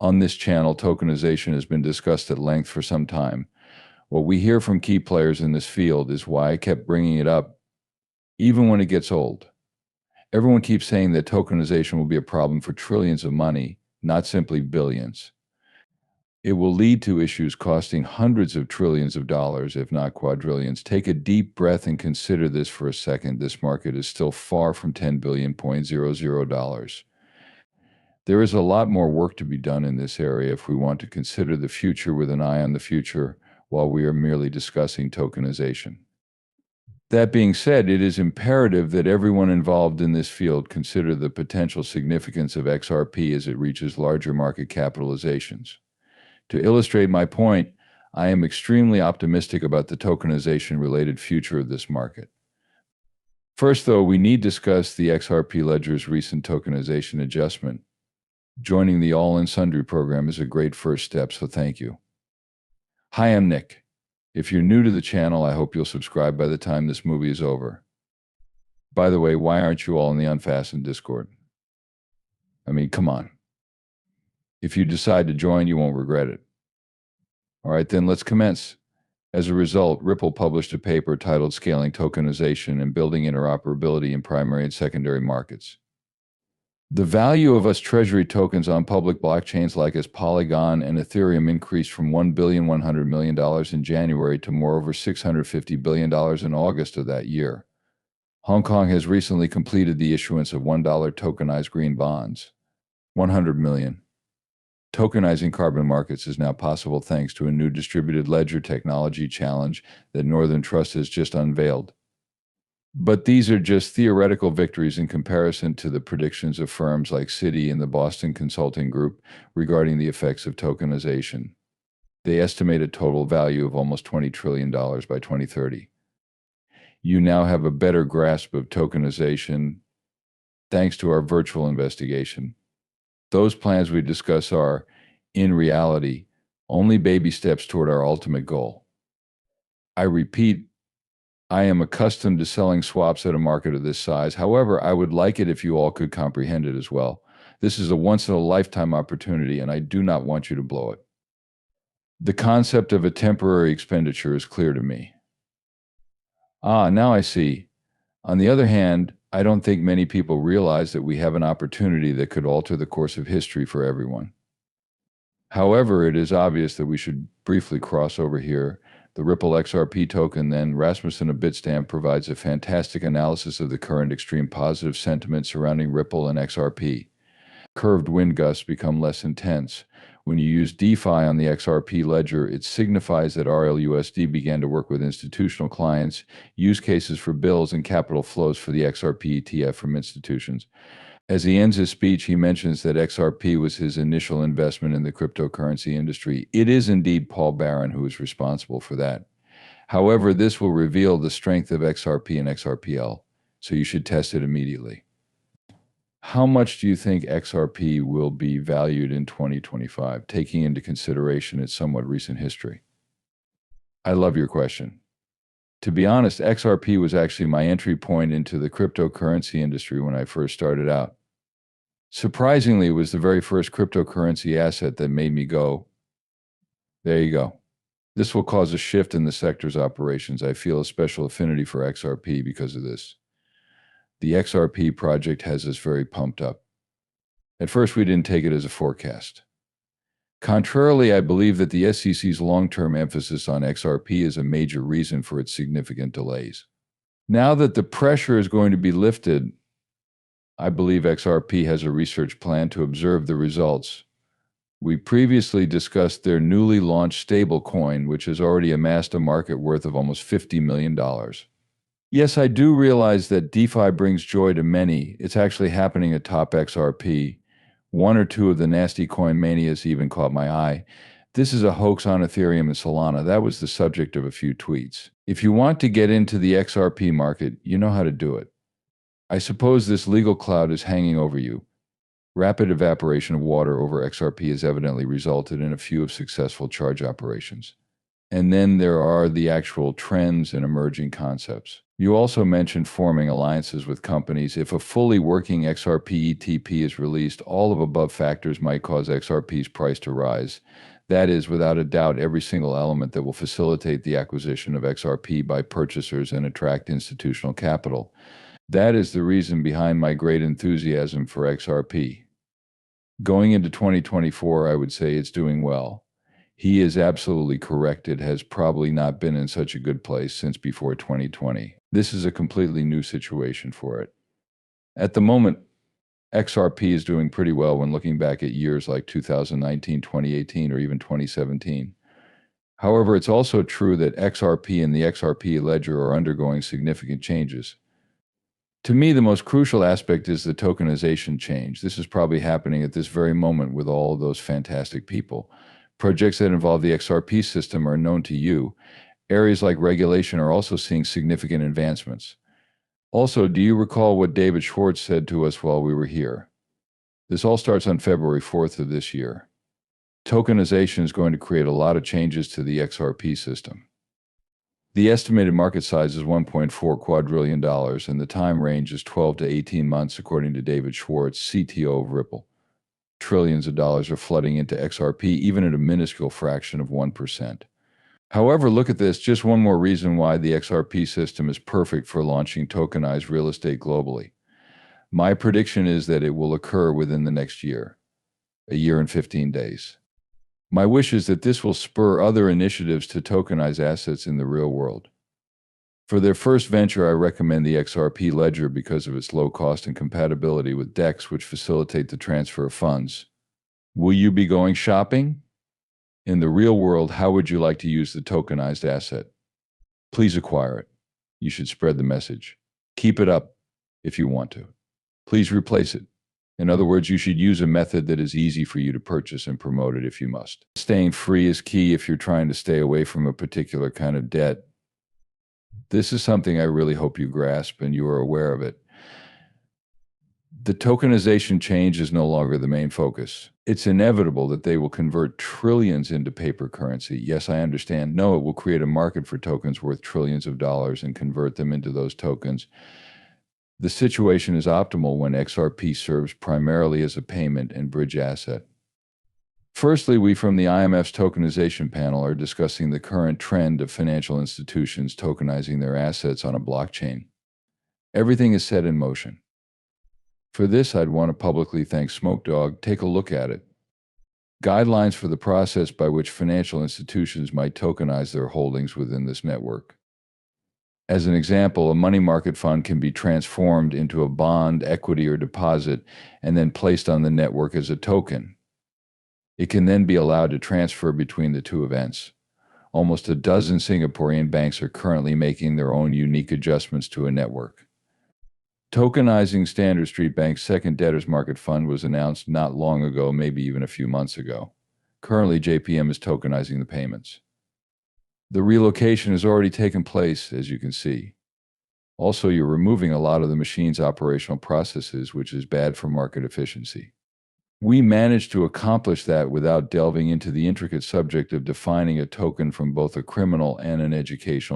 On this channel, tokenization has been discussed at length for some time. What we hear from key players in this field is why I kept bringing it up, even when it gets old. Everyone keeps saying that tokenization will be a problem for trillions of money, not simply billions. It will lead to issues costing hundreds of trillions of dollars, if not quadrillions. Take a deep breath and consider this for a second. This market is still far from $10 billion. There is a lot more work to be done in this area if we want to consider the future with an eye on the future while we are merely discussing tokenization. That being said, it is imperative that everyone involved in this field consider the potential significance of XRP as it reaches larger market capitalizations. To illustrate my point, I am extremely optimistic about the tokenization-related future of this market. First, though, we need to discuss the XRP ledger's recent tokenization adjustment. Joining the All-in Sundry program is a great first step, so thank you. Hi, I'm Nick. If you're new to the channel, I hope you'll subscribe by the time this movie is over. By the way, why aren't you all in the Unfastened Discord? I mean, come on. If you decide to join, you won't regret it. All right, then let's commence. As a result, Ripple published a paper titled Scaling Tokenization and Building Interoperability in Primary and Secondary Markets. The value of US Treasury tokens on public blockchains like as Polygon and Ethereum increased from $1,100,000,000 in January to more over $650 billion in August of that year. Hong Kong has recently completed the issuance of $1 tokenized green bonds. 100 million. Tokenizing carbon markets is now possible thanks to a new distributed ledger technology challenge that Northern Trust has just unveiled. But these are just theoretical victories in comparison to the predictions of firms like Citi and the Boston Consulting Group regarding the effects of tokenization. They estimate a total value of almost $20 trillion by 2030. You now have a better grasp of tokenization thanks to our virtual investigation. Those plans we discuss are, in reality, only baby steps toward our ultimate goal. I repeat, I am accustomed to selling swaps at a market of this size. However, I would like it if you all could comprehend it as well. This is a once-in-a-lifetime opportunity, and I do not want you to blow it. The concept of a temporary expenditure is clear to me. Now I see. On the other hand, I don't think many people realize that we have an opportunity that could alter the course of history for everyone. However, it is obvious that we should briefly cross over here. The Ripple XRP token, then Rasmussen of Bitstamp, provides a fantastic analysis of the current extreme positive sentiment surrounding Ripple and XRP. Curved wind gusts become less intense. When you use DeFi on the XRP ledger, it signifies that RLUSD began to work with institutional clients, use cases for bills and capital flows for the XRP ETF from institutions. As he ends his speech, he mentions that XRP was his initial investment in the cryptocurrency industry. It is indeed Paul Barron who is responsible for that. However, this will reveal the strength of XRP and XRPL, so you should test it immediately. How much do you think XRP will be valued in 2025, taking into consideration its somewhat recent history? I love your question. To be honest, XRP was actually my entry point into the cryptocurrency industry when I first started out. Surprisingly, it was the very first cryptocurrency asset that made me go, there you go. This will cause a shift in the sector's operations. I feel a special affinity for XRP because of this. The XRP project has us very pumped up. At first, we didn't take it as a forecast. Contrarily, I believe that the SEC's long-term emphasis on XRP is a major reason for its significant delays. Now that the pressure is going to be lifted, I believe XRP has a research plan to observe the results. We previously discussed their newly launched stablecoin, which has already amassed a market worth of almost $50 million. Yes, I do realize that DeFi brings joy to many. It's actually happening atop XRP. One or two of the nasty coin manias even caught my eye. This is a hoax on Ethereum and Solana. That was the subject of a few tweets. If you want to get into the XRP market, you know how to do it. I suppose this legal cloud is hanging over you. Rapid evaporation of water over XRP has evidently resulted in a few of successful charge operations. And then there are the actual trends and emerging concepts. You also mentioned forming alliances with companies. If a fully working XRP ETP is released, all of above factors might cause XRP's price to rise. That is, without a doubt, every single element that will facilitate the acquisition of XRP by purchasers and attract institutional capital. That is the reason behind my great enthusiasm for XRP. Going into 2024, I would say it's doing well. He is absolutely correct. It has probably not been in such a good place since before 2020. This is a completely new situation for it. At the moment, XRP is doing pretty well when looking back at years like 2019, 2018, or even 2017. However, it's also true that XRP and the XRP ledger are undergoing significant changes. To me, the most crucial aspect is the tokenization change. This is probably happening at this very moment with all of those fantastic people. Projects that involve the XRP system are known to you. Areas like regulation are also seeing significant advancements. Also, do you recall what David Schwartz said to us while we were here? This all starts on February 4th of this year. Tokenization is going to create a lot of changes to the XRP system. The estimated market size is $1.4 quadrillion, and the time range is 12 to 18 months, according to David Schwartz, CTO of Ripple. Trillions of dollars are flooding into XRP, even at a minuscule fraction of 1%. However, look at this, just one more reason why the XRP system is perfect for launching tokenized real estate globally. My prediction is that it will occur within the next year, a year and 15 days. My wish is that this will spur other initiatives to tokenize assets in the real world. For their first venture, I recommend the XRP ledger because of its low cost and compatibility with DEX, which facilitate the transfer of funds. Will you be going shopping? In the real world, how would you like to use the tokenized asset? Please acquire it. You should spread the message. Keep it up if you want to. Please replace it. In other words, you should use a method that is easy for you to purchase and promote it if you must. Staying free is key if you're trying to stay away from a particular kind of debt. This is something I really hope you grasp and you are aware of it. The tokenization change is no longer the main focus. It's inevitable that they will convert trillions into paper currency. Yes, I understand. No, it will create a market for tokens worth trillions of dollars and convert them into those tokens. The situation is optimal when XRP serves primarily as a payment and bridge asset. Firstly, we from the IMF's tokenization panel are discussing the current trend of financial institutions tokenizing their assets on a blockchain. Everything is set in motion. For this, I'd want to publicly thank Smoke Dog. Take a look at it. Guidelines for the process by which financial institutions might tokenize their holdings within this network. As an example, a money market fund can be transformed into a bond, equity, or deposit and then placed on the network as a token. It can then be allowed to transfer between the two events. Almost a dozen Singaporean banks are currently making their own unique adjustments to a network. Tokenizing Standard Street Bank's second debtors market fund was announced not long ago, maybe even a few months ago. Currently, JPM is tokenizing the payments. The relocation has already taken place, as you can see. Also, you're removing a lot of the machine's operational processes, which is bad for market efficiency. We managed to accomplish that without delving into the intricate subject of defining a token from both a criminal and an educational